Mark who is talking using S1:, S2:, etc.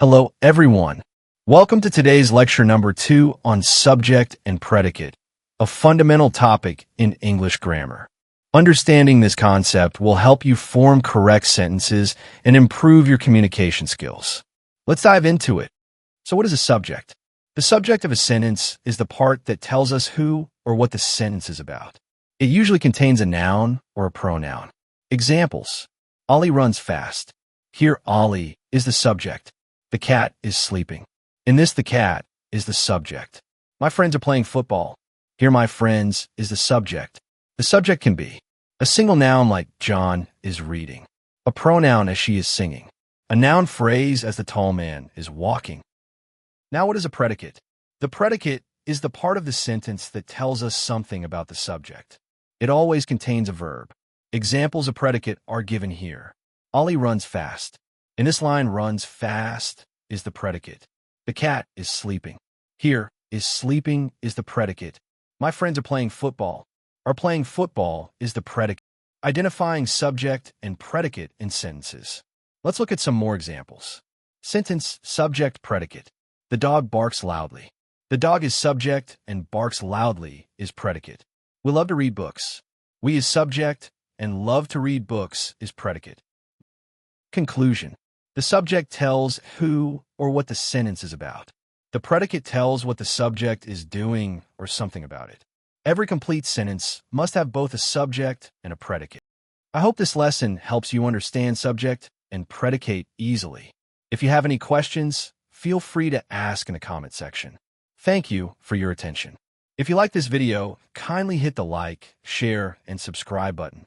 S1: Hello, everyone. Welcome to today's lecture number 2 on subject and predicate, a fundamental topic in English grammar. Understanding this concept will help you form correct sentences and improve your communication skills. Let's dive into it. So what is a subject? The subject of a sentence is the part that tells us who or what the sentence is about. It usually contains a noun or a pronoun. Examples: Ollie runs fast. Here, Ollie is the subject. The cat is sleeping. In this, the cat is the subject. My friends are playing football. Here, my friends is the subject. The subject can be a single noun like John is reading, a pronoun as she is singing, a noun phrase as the tall man is walking. Now, what is a predicate? The predicate is the part of the sentence that tells us something about the subject. It always contains a verb. Examples of predicate are given here. Ollie runs fast. In this line, runs fast is the predicate. The cat is sleeping. Here, is sleeping is the predicate. My friends are playing football. Are playing football is the predicate. Identifying subject and predicate in sentences. Let's look at some more examples. Sentence, subject, predicate. The dog barks loudly. The dog is subject and barks loudly is predicate. We love to read books. We is subject and love to read books is predicate. Conclusion. The subject tells who or what the sentence is about. The predicate tells what the subject is doing or something about it. Every complete sentence must have both a subject and a predicate. I hope this lesson helps you understand subject and predicate easily. If you have any questions, feel free to ask in the comment section. Thank you for your attention. If you like this video, kindly hit the like, share, and subscribe button.